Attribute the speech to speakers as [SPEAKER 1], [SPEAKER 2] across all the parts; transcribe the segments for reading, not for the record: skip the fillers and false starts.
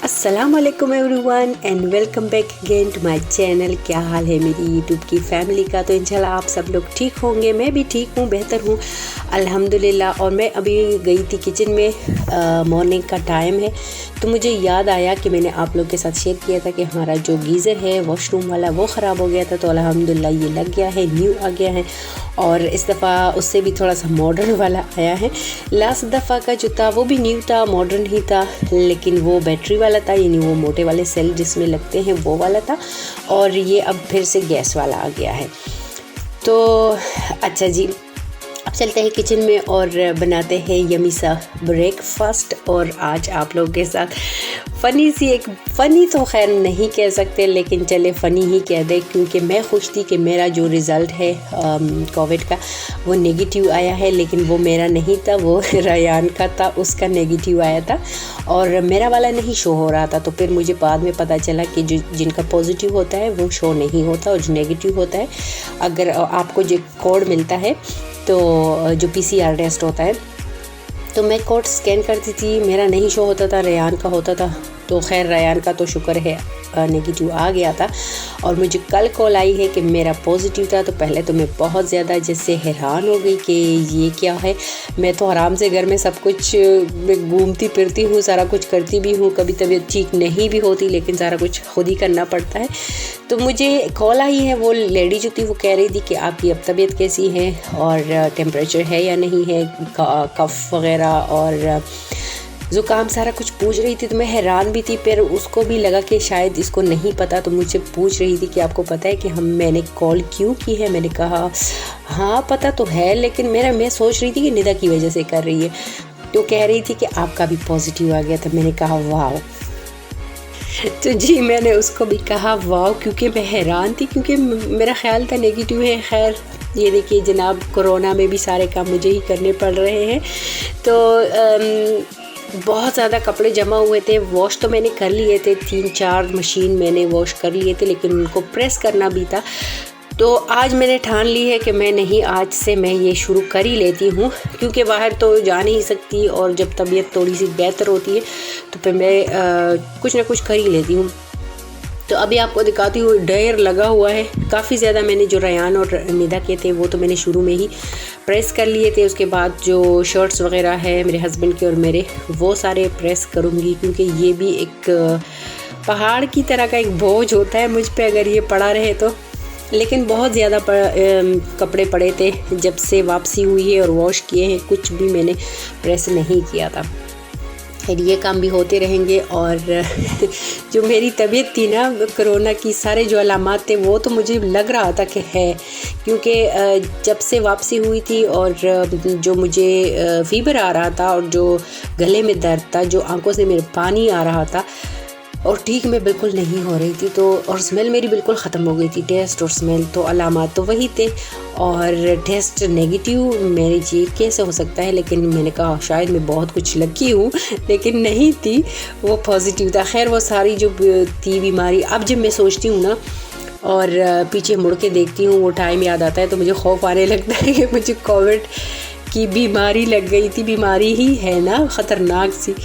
[SPEAKER 1] अस्सलाम वालेकुम everyone and welcome back again to my channel. क्या हाल है मेरी यूट्यूब की फैमिली का। तो इंशाल्लाह आप सब लोग ठीक होंगे, मैं भी ठीक हूँ, बेहतर हूँ अल्हम्दुलिल्लाह। और मैं अभी गई थी किचन में, मॉर्निंग का टाइम है, तो मुझे याद आया कि मैंने आप लोग के साथ शेयर किया था कि हमारा जो गीज़र है वॉशरूम वाला वो ख़राब हो गया था। तो अल्हम्दुलिल्लाह ये लग गया है, न्यू आ गया है, और इस दफ़ा उससे भी थोड़ा सा मॉडर्न वाला आया है। लास्ट दफ़ा का जो था वो भी न्यू था, मॉडर्न ही था, लेकिन वो बैटरी वाला था, यानी वो मोटे वाले सेल जिसमें लगते हैं वो वाला था, और ये अब फिर से गैस वाला आ गया है। तो अच्छा जी, अब चलते हैं किचन में और बनाते हैं यमी सा ब्रेकफास्ट। और आज आप लोगों के साथ फ़नी तो खैर नहीं कह सकते, लेकिन चले फ़नी ही कह दे, क्योंकि मैं खुश थी कि मेरा जो रिज़ल्ट है कोविड का वो नेगेटिव आया है, लेकिन वो मेरा नहीं था, वो रयान का था, उसका नेगेटिव आया था और मेरा वाला नहीं शो हो रहा था। तो फिर मुझे बाद में पता चला कि जिनका पॉजिटिव होता है वो शो नहीं होता, और जो नेगेटिव होता है, अगर आपको जो कोड मिलता है, तो जो PCR टेस्ट होता है, तो मैं कोड स्कैन करती थी, मेरा नहीं शो होता था, रयान का होता था। तो खैर रयान का तो शुक्र है नेगेटिव आ गया था, और मुझे कल कॉल आई है कि मेरा पॉजिटिव था। तो पहले तो मैं बहुत ज़्यादा जैसे हैरान हो गई कि ये क्या है। मैं तो आराम से घर में सब कुछ घूमती फिरती हूँ, सारा कुछ करती भी हूँ, कभी तबीयत ठीक नहीं भी होती, लेकिन सारा कुछ खुद ही करना पड़ता है। तो मुझे कॉल आई है, वो लेडी जो थी वो कह रही थी कि आपकी अब तबीयत कैसी है, और टेम्परेचर है या नहीं है, कफ़ वगैरह और ज़ुकाम, सारा कुछ पूछ रही थी। तो मैं हैरान भी थी, फिर उसको भी लगा कि शायद इसको नहीं पता, तो मुझसे पूछ रही थी कि आपको पता है कि मैंने कॉल क्यों की है। मैंने कहा हाँ पता तो है, लेकिन मैं सोच रही थी कि निदा की वजह से कर रही है। तो कह रही थी कि आपका भी पॉजिटिव आ गया था। मैंने कहा वाह। तो जी मैंने उसको भी कहा वाह, क्योंकि मैं हैरान थी, क्योंकि मेरा ख्याल था नेगेटिव है। खैर ये देखिए जनाब, कोरोना में भी सारे काम मुझे ही करने पड़ रहे हैं। तो बहुत ज़्यादा कपड़े जमा हुए थे, वॉश तो मैंने कर लिए थे, 3-4 मशीन मैंने वॉश कर लिए थे, लेकिन उनको प्रेस करना भी था। तो आज मैंने ठान ली है कि मैं नहीं, आज से मैं ये शुरू कर ही लेती हूँ, क्योंकि बाहर तो जा नहीं सकती, और जब तबीयत थोड़ी सी बेहतर होती है तो फिर मैं कुछ ना कुछ कर ही लेती हूँ। तो अभी आपको दिखाती हूँ, ढेर लगा हुआ है काफ़ी ज़्यादा। मैंने जो रयान और निदा के थे वो तो मैंने शुरू में ही प्रेस कर लिए थे। उसके बाद जो शर्ट्स वगैरह है मेरे हस्बैंड के और मेरे, वो सारे प्रेस करूँगी, क्योंकि ये भी एक पहाड़ की तरह का एक बोझ होता है मुझ पे अगर ये पड़ा रहे तो। लेकिन बहुत ज़्यादा कपड़े पड़े थे जब से वापसी हुई है, और वॉश किए हैं, कुछ भी मैंने प्रेस नहीं किया था। फिर ये काम भी होते रहेंगे। और जो मेरी तबीयत थी ना, कोरोना की सारे जो अलामात थे वो तो मुझे लग रहा था कि है, क्योंकि जब से वापसी हुई थी, और जो मुझे फ़ीवर आ रहा था, और जो गले में दर्द था, जो आंखों से मेरे पानी आ रहा था, और ठीक मैं बिल्कुल नहीं हो रही थी। तो और स्मेल मेरी बिल्कुल ख़त्म हो गई थी, टेस्ट और स्मेल। तो अलामात तो वही थे, और टेस्ट नेगेटिव मेरी जी कैसे हो सकता है। लेकिन मैंने कहा शायद मैं बहुत कुछ लकी हूँ, लेकिन नहीं थी, वो पॉजिटिव था। खैर वो सारी जो थी बीमारी, अब जब मैं सोचती हूँ ना और पीछे मुड़ के देखती हूँ, वो टाइम याद आता है, तो मुझे खौफ आने लगता है कि मुझे कोविड की बीमारी लग गई थी। बीमारी ही है ना, ख़तरनाक सी।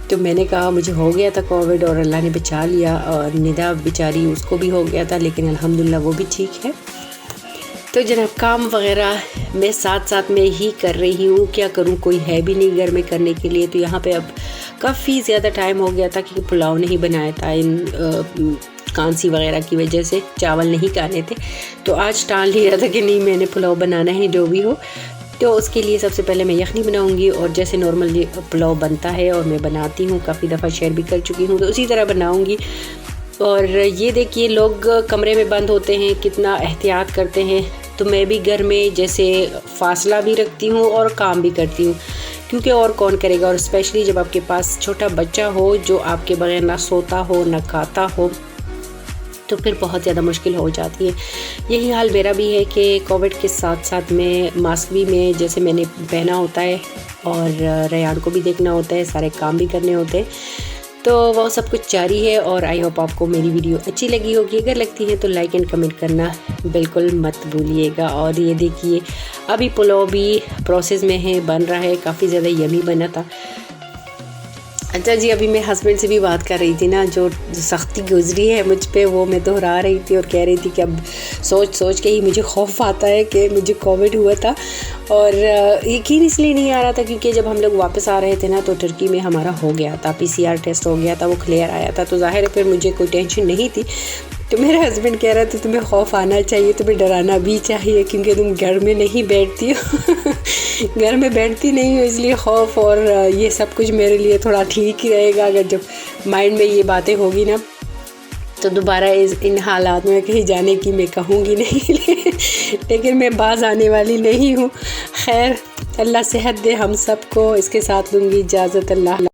[SPEAKER 1] तो मैंने कहा मुझे हो गया था कोविड, और अल्लाह ने बचा लिया, और निदा बेचारी उसको भी हो गया था, लेकिन अल्हम्दुलिल्लाह वो भी ठीक है। तो जनाब काम वगैरह मैं साथ साथ में ही कर रही हूँ, क्या करूँ, कोई है भी नहीं घर में करने के लिए। तो यहाँ पे अब काफ़ी ज़्यादा टाइम हो गया था कि पुलाव नहीं बनाया था, इन कांसी वगैरह की वजह से चावल नहीं खाने थे। तो आज टाल लिया था कि नहीं, मैंने पुलाव बनाना है जो भी हो। तो उसके लिए सबसे पहले मैं यखनी बनाऊंगी, और जैसे नॉर्मली पुलाव बनता है और मैं बनाती हूँ, काफ़ी दफ़ा शेयर भी कर चुकी हूँ, तो उसी तरह बनाऊंगी। और ये देखिए लोग कमरे में बंद होते हैं, कितना एहतियात करते हैं। तो मैं भी घर में जैसे फासला भी रखती हूँ और काम भी करती हूँ, क्योंकि और कौन करेगा। और स्पेशली जब आपके पास छोटा बच्चा हो जो आपके बगैर ना सोता हो ना खाता हो, तो फिर बहुत ज़्यादा मुश्किल हो जाती है। यही हाल मेरा भी है कि कोविड के साथ साथ में मास्क भी मैं जैसे मैंने पहना होता है, और रयान को भी देखना होता है, सारे काम भी करने होते हैं। तो वो सब कुछ जारी है। और आई होप आपको मेरी वीडियो अच्छी लगी होगी। अगर लगती है तो लाइक एंड कमेंट करना बिल्कुल मत भूलिएगा। और ये देखिए अभी पुलाव भी प्रोसेस में है, बन रहा है, काफ़ी ज़्यादा यमी बना था। अच्छा जी, अभी मैं हस्बैंड से भी बात कर रही थी ना, जो सख्ती गुजरी है मुझ पे वो मैं दोहरा रही थी और कह रही थी कि अब सोच सोच के ही मुझे खौफ आता है कि मुझे कोविड हुआ था। और यकीन इसलिए नहीं आ रहा था क्योंकि जब हम लोग वापस आ रहे थे ना तो टर्की में हमारा हो गया था, PCR टेस्ट हो गया था, वो क्लियर आया था, तो ज़ाहिर है फिर मुझे कोई टेंशन नहीं थी। तो मेरा हस्बैंड कह रहा था तुम्हें खौफ आना चाहिए, तुम्हें डराना भी चाहिए क्योंकि तुम घर में नहीं बैठती हो घर में बैठती नहीं हो, इसलिए खौफ और ये सब कुछ मेरे लिए थोड़ा ठीक ही रहेगा। अगर जब माइंड में ये बातें होगी ना तो दोबारा इन हालात में कहीं जाने की मैं कहूँगी नहीं लेकिन मैं बाज आने वाली नहीं हूँ। खैर, अल्लाह सेहत दे हम सबको। इसके साथ लूँगी इजाज़त। अल्लाह।